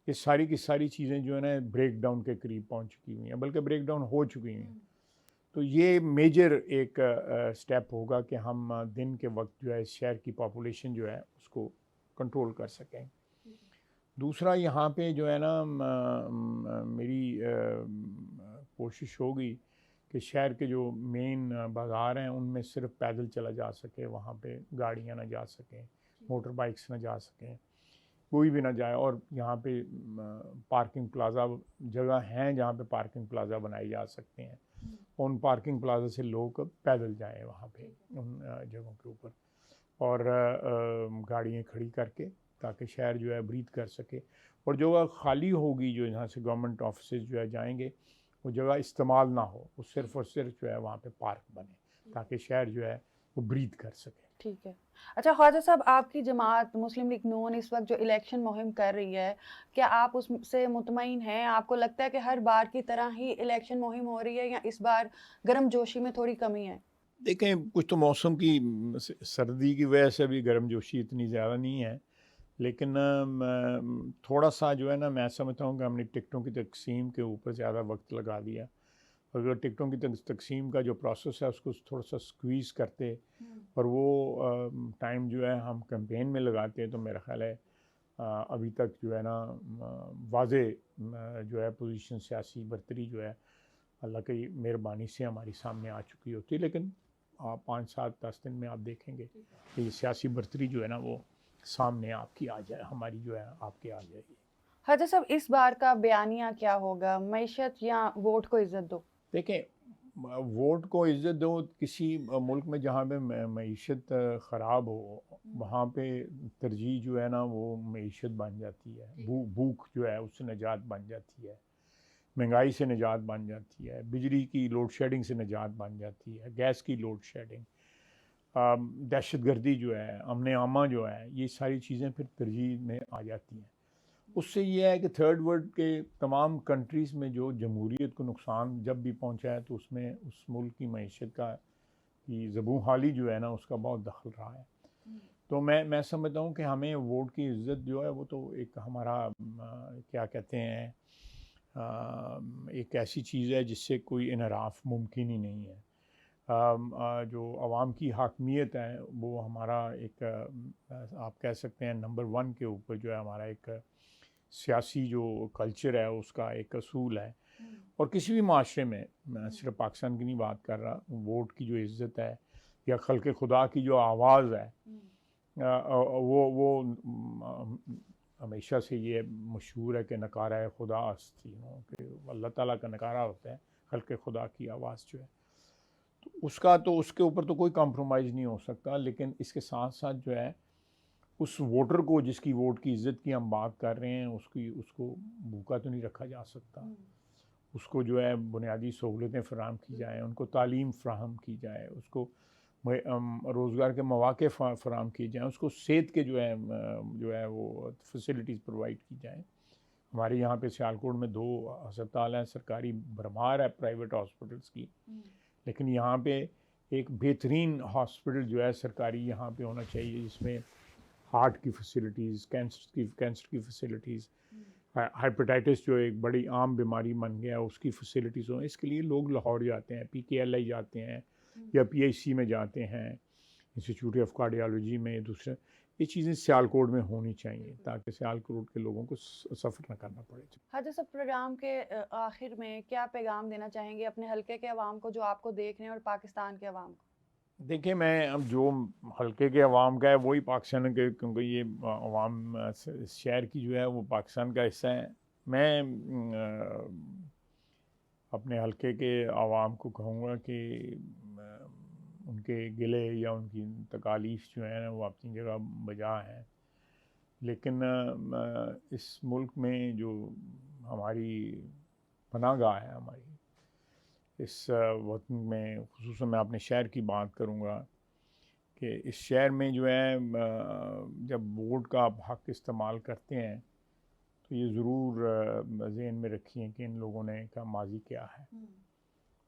یہ ساری کی ساری چیزیں جو ہے نا بریک ڈاؤن کے قریب پہنچ چکی ہوئی ہیں, بلکہ بریک ڈاؤن ہو چکی ہوئی ہیں. تو یہ میجر ایک سٹیپ ہوگا کہ ہم دن کے وقت جو ہے اس شہر کی پاپولیشن جو ہے اس کو کنٹرول کر سکیں. دوسرا یہاں پہ جو ہے نا میری کوشش ہوگی کہ شہر کے جو مین بازار ہیں ان میں صرف پیدل چلا جا سکے, وہاں پہ گاڑیاں نہ جا سکیں, موٹر بائکس نہ جا سکیں, کوئی بھی نہ جائے. اور یہاں پہ پارکنگ پلازا جگہ ہیں جہاں پہ پارکنگ پلازا بنائی جا سکتے ہیں, ان پارکنگ پلازا سے لوگ پیدل جائیں وہاں پہ ان جگہوں کے اوپر, اور گاڑیاں کھڑی کر کے, تاکہ شہر جو ہے بریتھ کر سکے. اور جو خالی ہوگی, جو یہاں سے گورنمنٹ آفیسز جو ہے جائیں گے, وہ جگہ استعمال نہ ہو, وہ صرف اور صرف جو ہے وہاں پہ پارک بنے, تاکہ شہر جو ہے وہ بریتھ کر سکے. ٹھیک ہے. اچھا خواجہ صاحب, آپ کی جماعت مسلم لیگ نون اس وقت جو الیکشن مہم کر رہی ہے, کیا آپ اس سے مطمئن ہیں؟ آپ کو لگتا ہے کہ ہر بار کی طرح ہی الیکشن مہم ہو رہی ہے یا اس بار گرم جوشی میں تھوڑی کمی ہے؟ دیکھیں, کچھ تو موسم کی سردی کی وجہ سے بھی گرم جوشی اتنی زیادہ نہیں ہے, لیکن تھوڑا سا جو ہے نا میں سمجھتا ہوں کہ ہم نے ٹکٹوں کی تقسیم کے اوپر زیادہ وقت لگا دیا. اگر ٹکٹوں کی تقسیم کا جو پروسیس ہے اس کو تھوڑا سا سکویز کرتے اور وہ ٹائم جو ہے ہم کیمپین میں لگاتے ہیں, تو میرا خیال ہے ابھی تک جو ہے نا واضح جو ہے پوزیشن, سیاسی برتری جو ہے اللہ کی مہربانی سے ہماری سامنے آ چکی ہوتی ہے. لیکن 5-7-10 دن میں آپ دیکھیں گے کہ یہ سیاسی برتری جو ہے نا وہ سامنے آپ کی آ جائے, ہماری جو ہے آپ کے آ جائے گی. حاجی صاحب, اس بار کا بیانیہ کیا ہوگا, معیشت یا ووٹ کو عزت دو؟ دیکھیں, ووٹ کو عزت دو, کسی ملک میں جہاں پہ معیشت خراب ہو وہاں پہ ترجیح جو ہے نا وہ معیشت بن جاتی ہے, بھوک جو ہے اس سے نجات بن جاتی ہے, مہنگائی سے نجات بن جاتی ہے, بجلی کی لوڈ شیڈنگ سے نجات بن جاتی ہے, گیس کی لوڈ شیڈنگ, دہشت گردی جو ہے, امن عامہ جو ہے, یہ ساری چیزیں پھر ترجیح میں آ جاتی ہیں. اس سے یہ ہے کہ تھرڈ ورلڈ کے تمام کنٹریز میں جو جمہوریت کو نقصان جب بھی پہنچا ہے تو اس میں اس ملک کی معیشت کا کی زبوں حالی جو ہے نا اس کا بہت دخل رہا ہے. تو میں سمجھتا ہوں کہ ہمیں ووٹ کی عزت جو ہے وہ تو ایک ہمارا کیا کہتے ہیں ایک ایسی چیز ہے جس سے کوئی انحراف ممکن ہی نہیں ہے. جو عوام کی حاکمیت ہے وہ ہمارا ایک آپ کہہ سکتے ہیں نمبر 1 کے اوپر جو ہے ہمارا ایک سیاسی جو کلچر ہے اس کا ایک اصول ہے. اور کسی بھی معاشرے میں صرف پاکستان کی نہیں بات کر رہا, ووٹ کی جو عزت ہے یا خلق خدا کی جو آواز ہے وہ ہمیشہ سے یہ مشہور ہے کہ نکارہ خدا ہستی, کہ اللہ تعالیٰ کا نکارہ ہوتا ہے خلق خدا کی آواز جو ہے, تو اس کے اوپر تو کوئی کمپرومائز نہیں ہو سکتا. لیکن اس کے ساتھ ساتھ جو ہے اس ووٹر کو جس کی ووٹ کی عزت کی ہم بات کر رہے ہیں اس کو بھوکا تو نہیں رکھا جا سکتا. اس کو جو ہے بنیادی سہولتیں فراہم کی جائیں, ان کو تعلیم فراہم کی جائے, اس کو روزگار کے مواقع فراہم کیے جائیں, اس کو صحت کے جو ہے وہ فیسلٹیز پرووائڈ کی جائیں. ہمارے یہاں پہ سیالکوٹ میں 2 ہسپتال ہیں, سرکاری بھرمار ہے پرائیویٹ ہاسپٹلس کی, لیکن یہاں پہ ایک بہترین ہاسپٹل جو ہے سرکاری یہاں پہ ہونا چاہیے جس میں ہارٹ کی فیسلٹیز, کینسر کی فیسلٹیز, ہیپیٹائٹس جو ایک بڑی عام بیماری بن گیا اس کی فیسلٹیز ہوں. اس کے لیے لوگ لاہور جاتے ہیں, PKLI جاتے ہیں یا PIC میں جاتے ہیں, انسٹیٹیوٹ آف کارڈیالوجی میں, دوسرے یہ چیزیں سیالکوٹ میں ہونی چاہیے تاکہ سیالکوٹ کے لوگوں کو سفر نہ کرنا پڑے. حاجی صاحب, پروگرام کے آخر میں کیا پیغام دینا چاہیں گے اپنے حلقے کے عوام کو جو آپ کو دیکھ رہے ہیں اور پاکستان کے عوام کو؟ دیکھیں, میں اب جو حلقے کے عوام کا ہے وہی پاکستان کے, کیونکہ یہ عوام اس شہر کی جو ہے وہ پاکستان کا حصہ ہے. میں اپنے حلقے کے عوام کو کہوں گا کہ ان کے گلے یا ان کی تکالیف جو ہیں وہ اپنی جگہ بجا ہیں, لیکن اس ملک میں جو ہماری پناہ گاہ ہے, ہماری اس وطن میں, خصوصاً میں اپنے شہر کی بات کروں گا کہ اس شہر میں جو ہے جب ووٹ کا آپ حق استعمال کرتے ہیں تو یہ ضرور ذہن میں رکھیے کہ ان لوگوں نے کا ماضی کیا ہے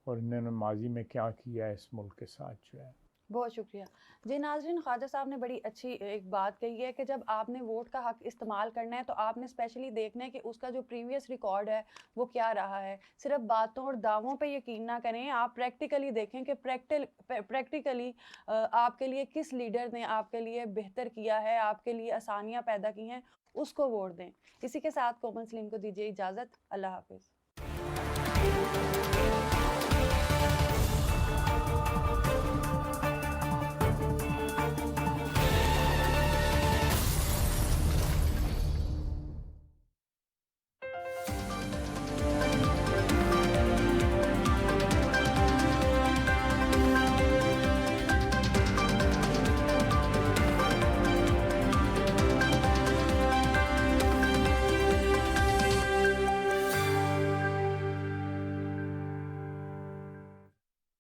اور انہوں نے ماضی میں کیا کیا ہے اس ملک کے ساتھ جو ہے. بہت شکریہ. جی ناظرین, خواجہ صاحب نے بڑی اچھی ایک بات کہی ہے کہ جب آپ نے ووٹ کا حق استعمال کرنا ہے تو آپ نے اسپیشلی دیکھنا ہے کہ اس کا جو پریویس ریکارڈ ہے وہ کیا رہا ہے. صرف باتوں اور دعووں پہ یقین نہ کریں, آپ پریکٹیکلی دیکھیں کہ پریکٹیکلی آپ کے لیے کس لیڈر نے آپ کے لیے بہتر کیا ہے, آپ کے لیے آسانیاں پیدا کی ہیں, اس کو ووٹ دیں. اسی کے ساتھ کومل سلیم کو دیجیے اجازت. اللہ حافظ.